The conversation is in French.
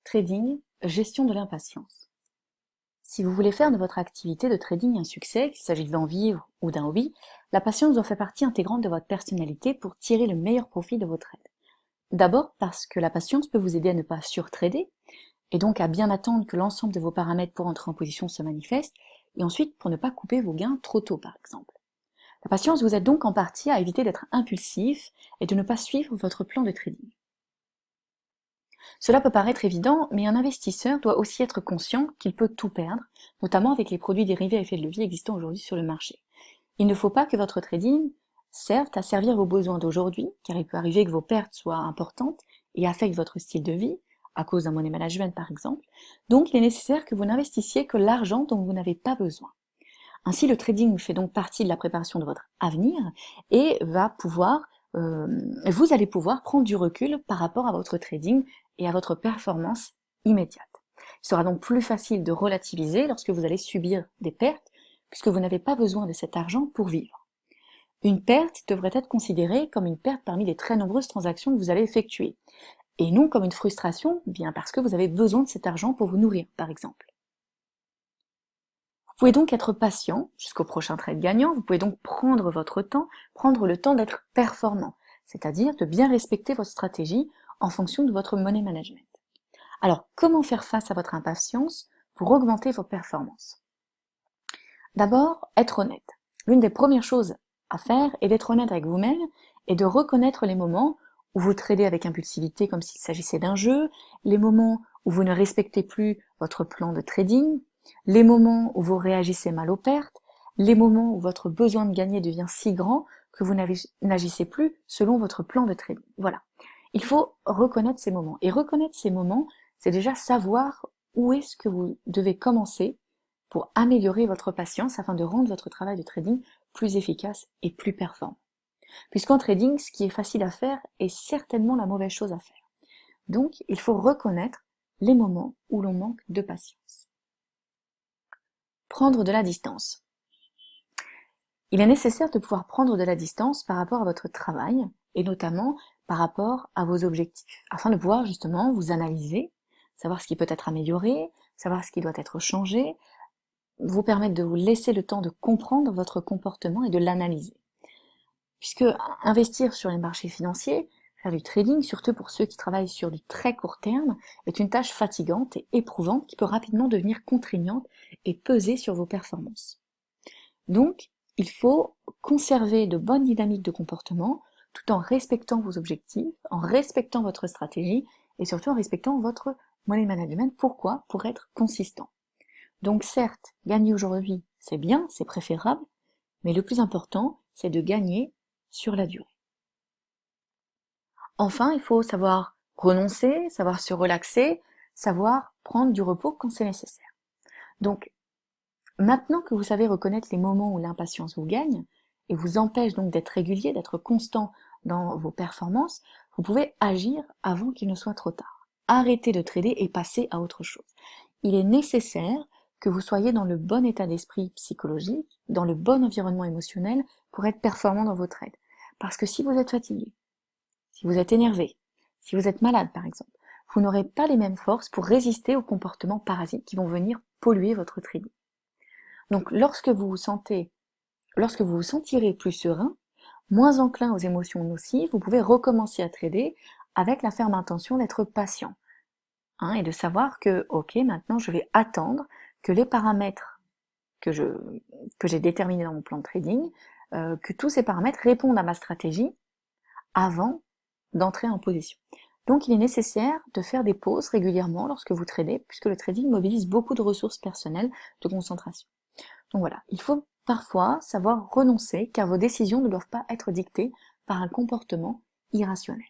Trading, gestion de l'impatience. Si vous voulez faire de votre activité de trading un succès, qu'il s'agisse d'en vivre ou d'un hobby, la patience doit faire partie intégrante de votre personnalité pour tirer le meilleur profit de vos trades. D'abord parce que la patience peut vous aider à ne pas surtrader, et donc à bien attendre que l'ensemble de vos paramètres pour entrer en position se manifestent, et ensuite pour ne pas couper vos gains trop tôt par exemple. La patience vous aide donc en partie à éviter d'être impulsif et de ne pas suivre votre plan de trading. Cela peut paraître évident, mais un investisseur doit aussi être conscient qu'il peut tout perdre, notamment avec les produits dérivés à effet de levier existants aujourd'hui sur le marché. Il ne faut pas que votre trading serve à servir vos besoins d'aujourd'hui, car il peut arriver que vos pertes soient importantes et affectent votre style de vie, à cause d'un money management par exemple. Donc il est nécessaire que vous n'investissiez que l'argent dont vous n'avez pas besoin. Ainsi, le trading fait donc partie de la préparation de votre avenir et vous allez pouvoir prendre du recul par rapport à votre trading et à votre performance immédiate. Il sera donc plus facile de relativiser lorsque vous allez subir des pertes, puisque vous n'avez pas besoin de cet argent pour vivre. Une perte devrait être considérée comme une perte parmi les très nombreuses transactions que vous allez effectuer, et non comme une frustration, bien parce que vous avez besoin de cet argent pour vous nourrir, par exemple. Vous pouvez donc être patient jusqu'au prochain trade gagnant, vous pouvez donc prendre votre temps, prendre le temps d'être performant, c'est-à-dire de bien respecter votre stratégie en fonction de votre money management. Alors, comment faire face à votre impatience pour augmenter vos performances? D'abord, être honnête. L'une des premières choses à faire est d'être honnête avec vous-même et de reconnaître les moments où vous tradez avec impulsivité comme s'il s'agissait d'un jeu, les moments où vous ne respectez plus votre plan de trading, les moments où vous réagissez mal aux pertes, les moments où votre besoin de gagner devient si grand que vous n'agissez plus selon votre plan de trading. Voilà. Il faut reconnaître ces moments. Et reconnaître ces moments, c'est déjà savoir où est-ce que vous devez commencer pour améliorer votre patience afin de rendre votre travail de trading plus efficace et plus performant. Puisqu'en trading, ce qui est facile à faire est certainement la mauvaise chose à faire. Donc, il faut reconnaître les moments où l'on manque de patience. Prendre de la distance. Il est nécessaire de pouvoir prendre de la distance par rapport à votre travail, et notamment par rapport à vos objectifs, afin de pouvoir justement vous analyser, savoir ce qui peut être amélioré, savoir ce qui doit être changé, vous permettre de vous laisser le temps de comprendre votre comportement et de l'analyser. Puisque investir sur les marchés financiers, faire du trading, surtout pour ceux qui travaillent sur du très court terme, est une tâche fatigante et éprouvante qui peut rapidement devenir contraignante et peser sur vos performances. Donc, il faut conserver de bonnes dynamiques de comportement tout en respectant vos objectifs, en respectant votre stratégie et surtout en respectant votre money management. Pourquoi? Pour être consistant. Donc certes, gagner aujourd'hui, c'est bien, c'est préférable, mais le plus important, c'est de gagner sur la durée. Enfin, il faut savoir renoncer, savoir se relaxer, savoir prendre du repos quand c'est nécessaire. Donc, maintenant que vous savez reconnaître les moments où l'impatience vous gagne et vous empêche donc d'être régulier, d'être constant dans vos performances, vous pouvez agir avant qu'il ne soit trop tard. Arrêtez de trader et passer à autre chose. Il est nécessaire que vous soyez dans le bon état d'esprit psychologique, dans le bon environnement émotionnel pour être performant dans vos trades. Parce que si vous êtes fatigué, si vous êtes énervé, si vous êtes malade par exemple, vous n'aurez pas les mêmes forces pour résister aux comportements parasites qui vont venir polluer votre trading. Donc lorsque vous vous sentirez plus serein, moins enclin aux émotions nocives, vous pouvez recommencer à trader avec la ferme intention d'être patient. Et de savoir que, ok, maintenant je vais attendre que les paramètres que j'ai déterminés dans mon plan de trading, que tous ces paramètres répondent à ma stratégie avant d'entrer en position. Donc il est nécessaire de faire des pauses régulièrement lorsque vous tradez, puisque le trading mobilise beaucoup de ressources personnelles de concentration. Donc voilà, il faut parfois savoir renoncer, car vos décisions ne doivent pas être dictées par un comportement irrationnel.